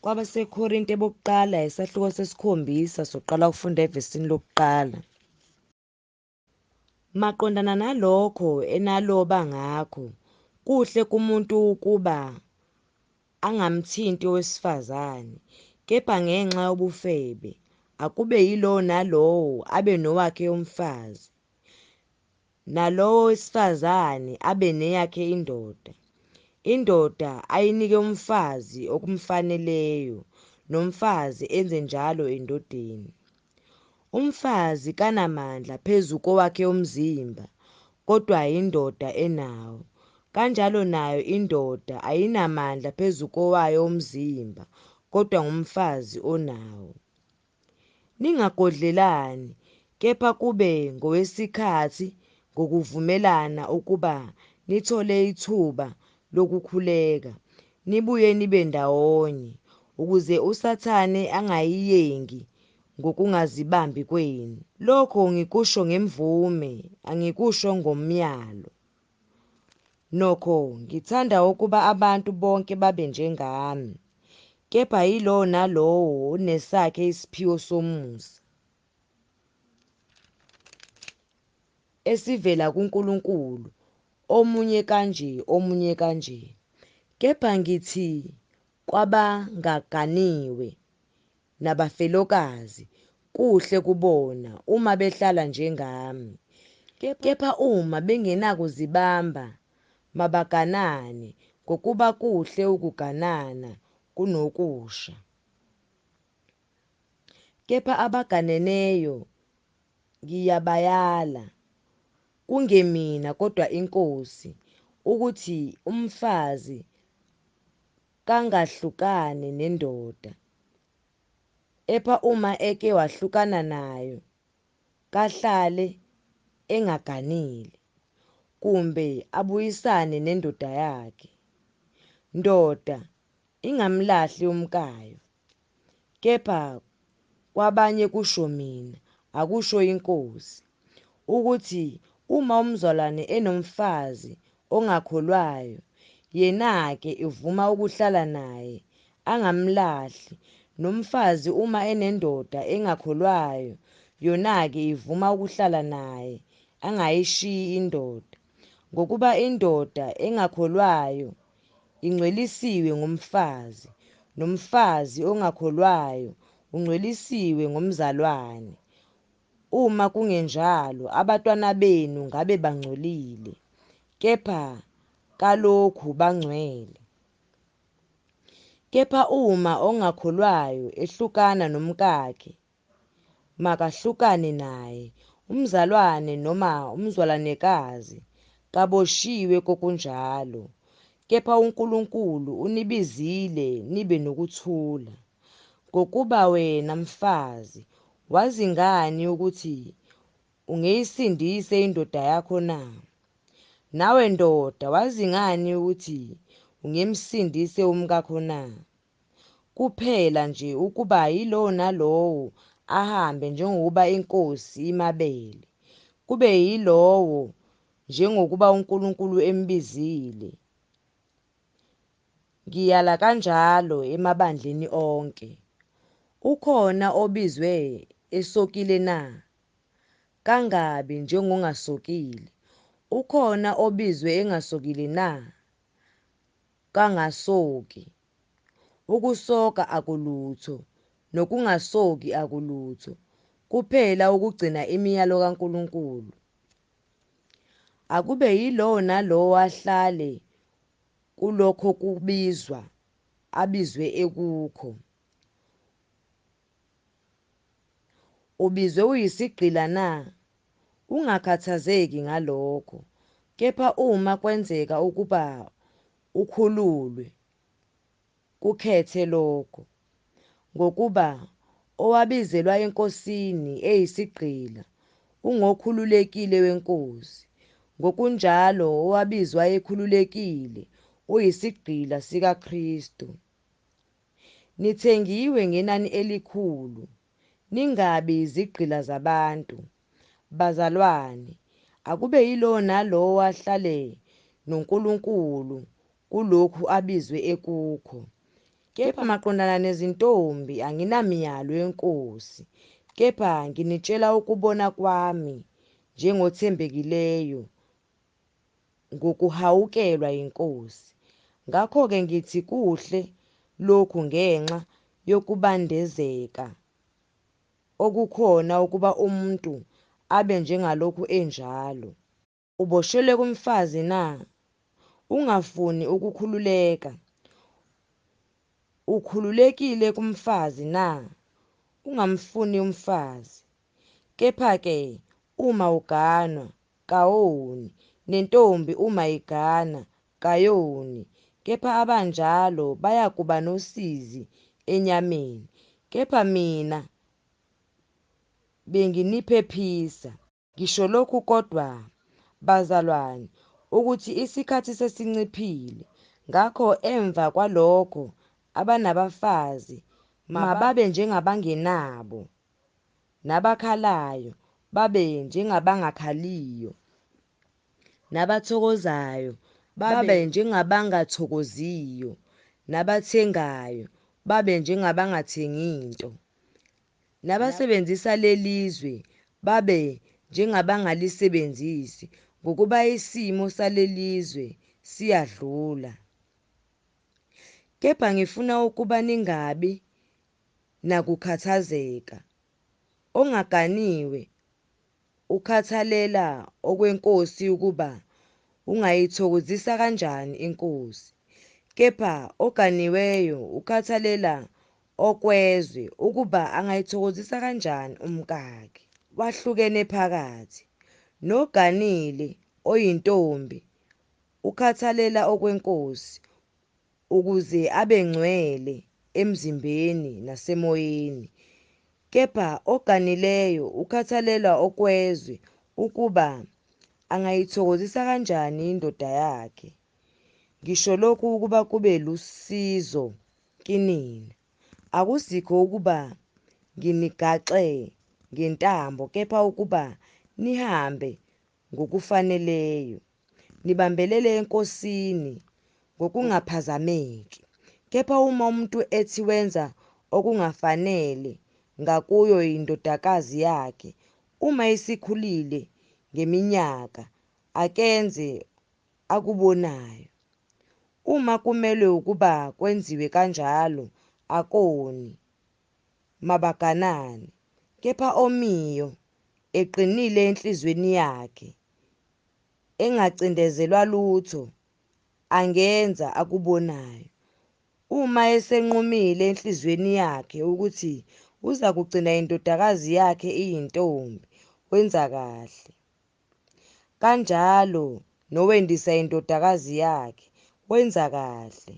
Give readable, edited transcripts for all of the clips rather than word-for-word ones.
Kwabasekorinte bokuqala isahluko sesikhombisa soqala ukufunda evesini lokuqala. Maqondana nalokho enaloba ngakho, kuhle kumuntu ukuba angamthinti owesifazane, kepha ngenxa yobufebe akube yilowo nalowo abe nowakhe umfazi, nalowo wesifazane abe neyakhe indoda. Indoda ayinike umfazi okumfaneleyo, nomfazi enze njalo endodeni. Umfazi kanamandla phezu kowakhe umzimba, kodwa indoda enawo. Kanjalo nayo indoda ayinamandla phezu kowayo umzimba, kodwa ngumfazi onawo. Ningagodlelani, kepha kube ngowesikhathi ngokuvumelana ukuba nithole ithuba lokukhuleka, nibuye nibe ndawonye, ukuze uSathane angayiyengi ngokungazibambi kwenu. Lokho ngikusho ngemvume, angikusho ngomyalo. Nokho ngithanda ukuba abantu bonke babe njengami, kepha yilowo nalowo unesakhe isiphiwo somusa esivela kuNkulunkulu, omunye kanje omunye kanje. Kepha ngithi kwabangaganiwe nabafelokazi, kuhle kubona uma behlala njengami. Kepha uma bengenakuzibamba, mabaganane, ngokuba kuhle ukuganana kunokusha. Kepha abaganeneyo ngiyabayala, kungemina kodwa iNkosi, ukuthi umfazi kangahlukane nendoda. Epha uma eke wahlukana nayo, kahlale engaganile, kumbe abuyisane nendoda yakhe. Ndoda ingamlahli umkayo. Kepha kwabanye kusho mina, akusho iNkosi, ukuthi uma umzalwane enomfazi ongakholwayo, yena-ke ivuma ukuhlala naye, angamlahli. Nomfazi uma enendoda engakholwayo, yona-ke ivuma ukuhlala naye, angayishiyi indoda. Ngokuba indoda engakholwayo ingcwelisiwe ngumfazi, nomfazi ongakholwayo ungcwelisiwe ngomzalwane. Uma kungenjalo, abatwana benu ngabe bangcolile, kepha kalokhu bangcwele. Kepha uma ongakholwayo ehlukana nomkakhe, makahlukane naye. Umzalwane noma umzwalanekazi kaboshiwe kokunjalo. Kepha uNkulunkulu unibizile nibe nokuthula. Ngokuba wena mfazi, wazi ngani ukuthi ungeyisindise indoda yakho na? Nawe ndoda, wazi ngani ukuthi ungemsindise umkakho na? Kuphela nje ukuba yilowo nalowo ahambe njengokuba iNkosi imabele, kube yilowo njengokuba uNkulunkulu embizile. Ngiyala kanjalo emabandleni onke. Ukhona obizwe esokile na? Kangabi njengongasokile. Ukhona obizwe engasokile na? Kangasoki. Ukusoka akulutho, nokungasoki akulutho, kuphela ukugcina imiyalo kaNkulunkulu. Akube yilowo nalowo ahlale kulokho kubizwa, abizwe ekukho. Ubizwe uyisigqila na? Ungakhathazeki ngalokho, kepha uma kwenzeka ukuba ukhululwe, kukhethe lokho. Ngokuba owabizelwa eNkosini eyisigqila ungokhululekile weNkosi, ngokunjalo owabizwa ekhululekile uyisigqila sikaKristu. Nithengiwe ngenani elikhulu, ningabi izigqila zabantu. Bazalwane, akube yilowo nalowo ahlale noNkulunkulu kulokhu abizwe ekukho. Kepha maqondana nezintombi anginamiyalo yenkosi, kepha nginitshela ukubona kwami njengothembekileyo ngokuhawukelwa yinkosi. Ngakho-ke ngithi kuhle lokhu ngenxa yokubandezeka okukhona ukuba umuntu abe njengalokhu enjalo. Uboshelwe kumfazi na? Ungafuni ukukhululeka. Ukhululekile kumfazi na? Ungamfuni umfazi. Kepha-ke uma uganwa, kawoni, nentombi uma igana, kayoni. Kepha abanjalo bayakuba nosizi enyameni. Kepha mina benginiphephisa. Ngisho lokhu kodwa, bazalwane, ukuthi isikhathi sesinciphile. Ngakho emva kwalokho abanabafazi mababe njengabangenabo, nabakhalayo babe njengabangakhaliyo, nabathokozayo babe njengabangathokoziyo, nabathengayo babe njengabangathengi nto, nabasebenzisa lelizwe babe njengabangalisebenzisi, ngokuba isimo salelizwe siyadlula. Kepha ngifuna ukuba ningabi nakukhathazeka. Ongaganiwe ukhathalela okwenkosi ukuba ungayithokozisa kanjani inkosi. Kepha oganiweyo ukhathalela okwezwe ukuba angayithokozisa kanjani umkakhe. Wahlukene phakathi noganile oyintombi ukhathalela okwenkosi ukuze abe ngcwele emzimbeni nasemoyeni. Kepha oganileyo ukhathalela okwezwe ukuba angayithokozisa kanjani indoda yakhe. Ngisho lokhu ukuba kube lusizo kinina. Akusikho ukuba nginigaxe ngentambo, kepha ukuba nihambe ngokufaneleyo, nibambelele enkosini ngokungaphazameki. Kepha uma umuntu ethi wenza okungafanele ngakuyo indodakazi yakhe, uma isikhulile ngeminyaka, akenze akubonayo. Uma kumele ukuba kwenziwe kanjalo, akoni, mabaganane. Kepha omiyo, eqinile enhlizweni yakhe, engacindezelwa lutho, angenza akubonayo. Uma esenqumile enhlizweni yakhe ukuthi uza kugcina indodakazi yakhe iyintombi, wenza kahle. Kanjalo nowendisa indodakazi yakhe, wenza kahle.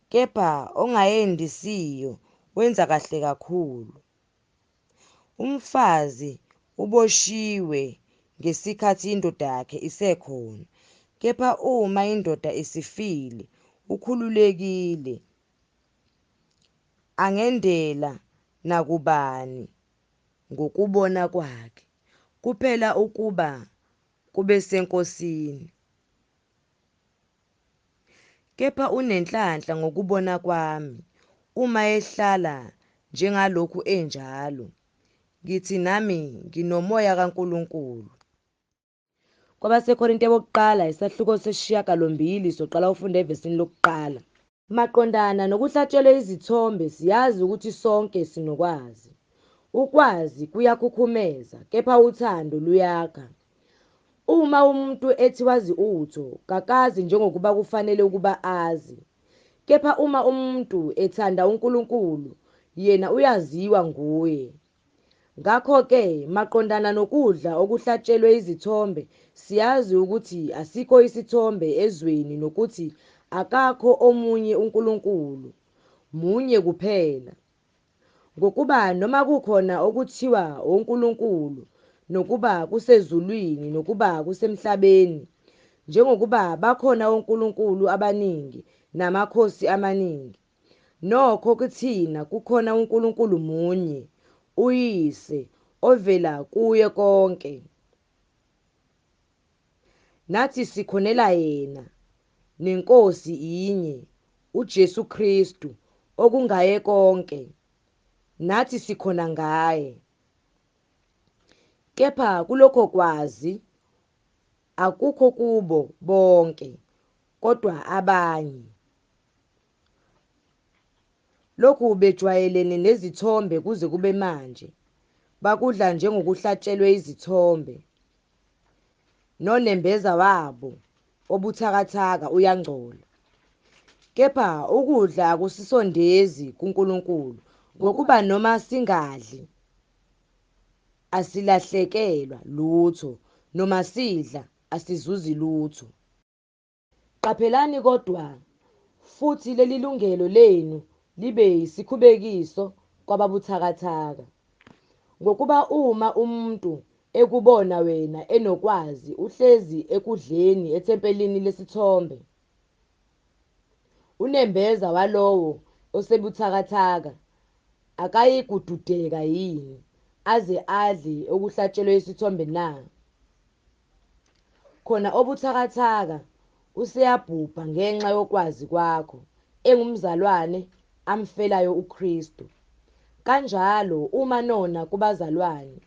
Kepha ongayendisiyo, wenza kahle kakhulu. Umfazi uboshiwe ngesikhathi indoda yakhe isekhona. Kepha uma indoda isifile, ukhululekile, angendela nakubani ngokubona kwakhe, kuphela ukuba kube senkosini. Kepha unenhlanhla ngokubona kwami, uma ehlala njengalokhu enjalo. Ngithi nami nginomoya kaNkulunkulu. Kwabasekorinte bokuqala isahluko 8 soqala ufunda evesini lokuqala. Maqondana nokuhlatshelwa izithombe siyazi ukuthi sonke sinokwazi. Ukwazi kuyakhukhumeza, kepha uthando luyakha. Uma umuntu ethi wazi utho, kakazi njengokuba kufanele ukuba azi. Kepha uma umuntu ethanda uNkulunkulu, yena uyaziwa nguye. Ngakho-ke maqondana nokudla okuhlatshelwe izithombe, siyazi ukuthi asikho isithombe ezweni nokuthi akakho omunye uNkulunkulu, munye kuphela. Ngokuba noma kukhona okuthiwa uNkulunkulu, nokuba kusezulwini nokuba kusemhlabeni, njengokuba bakhona onkulunkulu abaningi namakhosi amaningi, nokho kuthina kukhona uNkulunkulu munye, uYise, ovela kuye konke. Nathi sikhonela yena, neNkosi inye, uJesu Kristu, okungaye konke, nathi sikhona ngaye. Kepha kulokho kwazi akukho kubo bonke, kodwa abanye. Lokhu bejwayelene nezithombe kuze kube manje, bakudla njengokuhlatshelwe izithombe. Nonembeza wabo obuthakathaka uyangcola. Kepha ukudla akusisondezi kuNkulunkulu, ngokuba noma singadli asilahlekelwa lutho, noma sidla asizuzi lutho. Qaphelani kodwa futhi leli lungelo lenu libe yisikhubekiso kwababuthakathaka, ngokuba uma umuntu ekubona wena enokwazi uhlezi ekudleni ethempelini lesithombe, unembeza walowo osebuthakathaka akayikududeka yini aze adle okuhlatshelwe isithombe na? Khona obuthakathaka useyabhubha ngenxa yokwazi kwakho engumzalwane amfelayo uKristu. Kanjalo uma nona kubazalwane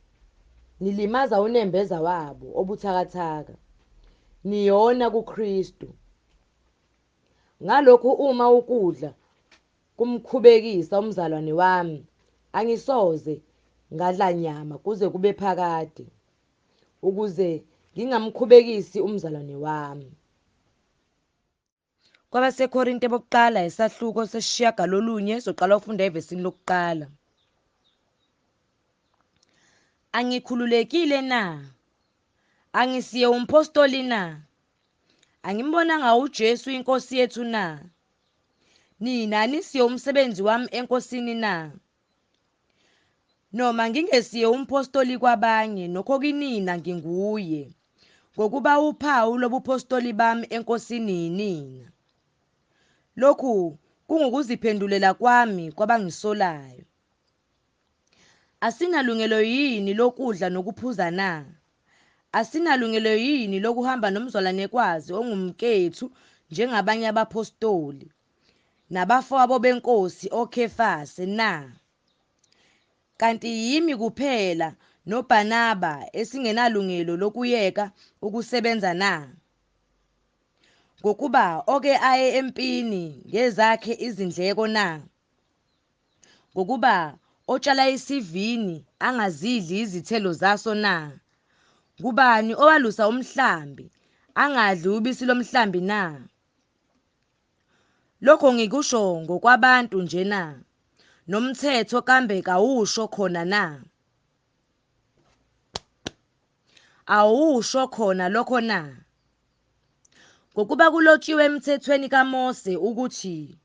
nilimaza unembeza wabo obuthakathaka, niyona kuKristu. Ngalokhu uma ukudla kumkhubekisa umzalwane wami, angisoze ngadla nyama kuze kube phakade, ukuze ngingamkhubekisi umzalwane wami. Kwabasekorinte bokuqala isahluko sesishiyagalolunye soqala ukufunda evesini lokuqala. Angikhululekile na? Angisiye umpostoli na? Angimbonanga uJesu inkosi yethu na? Nina nisiye umsebenzi wami enkosini na? Noma ngingesiye umpostoli kwabanye, nokho kinina nginguye, ngokuba uphawu lobupostoli bami enkosini yinina. Lokhu kungukuziphendulela kwami kwabangisolayo. Asinalungelo yini lokudla nokuphuza na? Asinalungelo yini lokuhamba nomzwalanekwazi ongumkethu njengabanye abapostoli nabafowabo benkosi oKhefase na? Kanti yimi kuphela noBhanaba esingenalungelo lokuyeka ukusebenza na? Ngokuba oke aye empini ngezakhe izindleko na? Ngokuba otshala isivini angazidli izithelo zaso na? Kubani owalusa umhlambi angadli ubisi lomhlambi na? Lokho ngikusho ngokwabantu nje na? Nomthetho kambe kawusho khona na? Awusho khona lokho na? Ngokuba kulotshiwe emthethweni kaMose ukuthi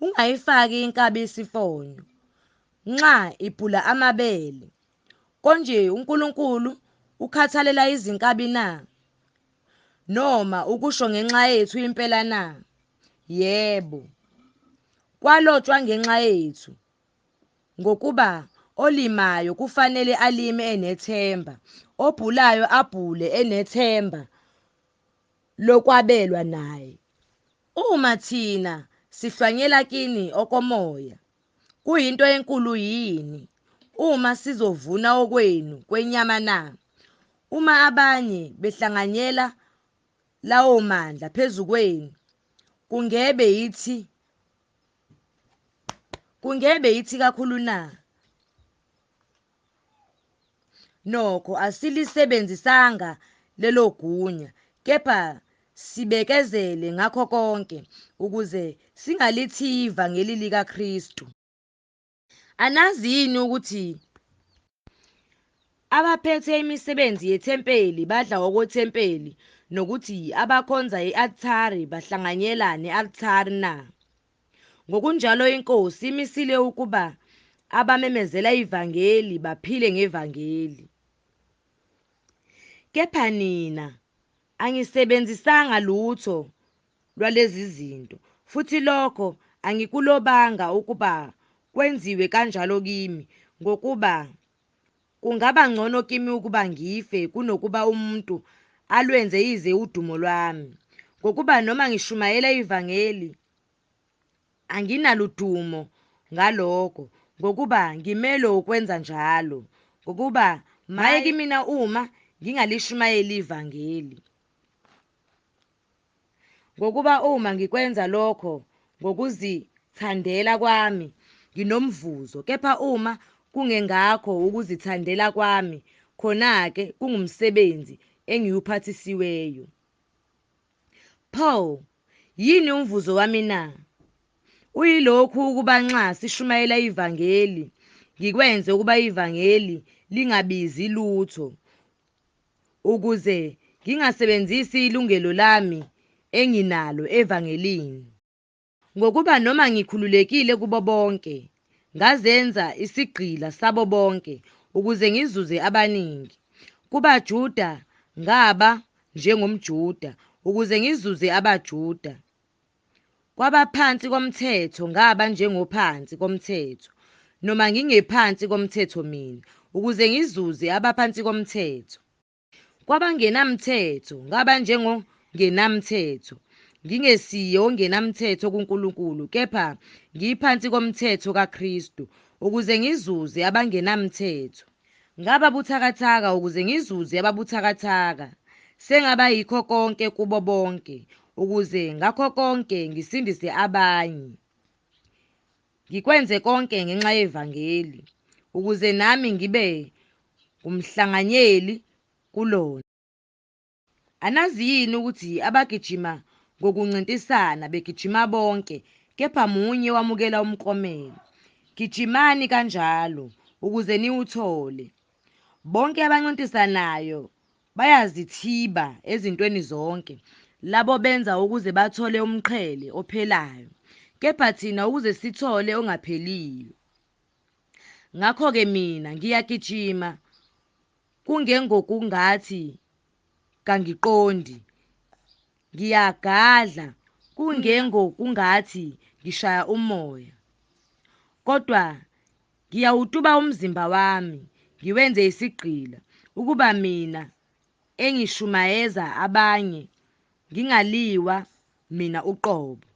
ungayifaki inkabi isifonyo nxa iphula amabele. Konje uNkulunkulu ukhathalela izinkabi na? Noma ukusho ngenxa yethu impela na? Yebo, kwalotshwa ngenxa yethu, ngokuba olimayo kufanele alime enethemba, obhulayo abhule enethemba lokwabelwa naye. Uma thina sihlwanyela kini okomoya, kuyinto enkulu yini uma sizovuna okwenu kwenyama na? Uma abanye behlanganyela lawo mandla phezu kwenu, kungebe yithi kakhulu na? Nokho asilisebenzisanga lelo gunya, kepha sibekezele ngakho konke ukuze singalithi ivangeli likaKristu. Anazi yini ukuthi abaphethe imisebenzi yethempeli badla okwethempeli, nokuthi abakhonza i-althari bahlanganyela ne-althari na? Ngokunjalo iNkosi imisile ukuba abamemezela ivangeli baphile ngevangeli. Kepha nina angisebenzisanga lutho lwalezi zinto, futhi lokho angikulobanga ukuba kwenziwe kanjalo kimi, ngokuba kungaba ngcono kimi ukuba ngife kunokuba umuntu alwenze ize udumo lwami. Ngokuba noma ngishumayela ivangeli, anginaludumo ngalokho ngokuba ngimelo ukwenza njalo ngokuba maye kimina uma ngingalishumayeli ivangeli ngokuba uma ngikwenza lokho ngokuzithandela kwami nginomvuzo kepha uma kungengakho ukuzithandela kwami khona-ke kungumsebenzi engiwuphathisiweyo. Paul, yini umvuzo wami na? Uyilokhu ukuba nxa sishumayela ivangeli ngikwenze ukuba ivangeli lingabizi lutho ukuze ngingasebenzisi ilungelo lami enginalo evangelini ngokuba noma ngikhululekile kubo bonke ngazenza isigqila sabo bonke ukuze ngizuze abaningi kubaJuda ngaba njengomJuda ukuze ngizuze abaJuda kwabaphansi komthetho ngaba njengophansi komthetho noma ngingephansi komthetho mina ukuze ngizuze abaphansi komthetho kwabangenamthetho ngaba njengongenamthetho ngingesiye ongenamthetho kuNkulunkulu kepha ngiphansi komthetho kaKristu ukuze ngizuze abangenamthetho ngaba buthakathaka ukuze ngizuze ababuthakathaka sengaba yikho konke kubo bonke ukuze ngakho konke ngisindise abanye ngikwenze konke ngenxa yevangeli ukuze nami ngibe umhlanganyeli kulona. Anazi yini ukuthi abagijima ngokuncintisana begijima bonke kepha munye wamukela umklomelo? Gijimani kanjalo ukuze niwuthole. Bonke abancintisanayo bayazithiba ezintweni zonke, labo benza ukuze bathole umqhele ophelayo, kepha thina ukuze sithole ongapheliyo. Ngakho-ke mina ngiyagijima kungengokungathi kangiqondi, ngiyagadla kungengokungathi ngishaya umoya, kodwa ngiyawutuba umzimba wami ngiwenze isigqila ukuba mina engishumayeza abanye ngingaliwa mina uqobo.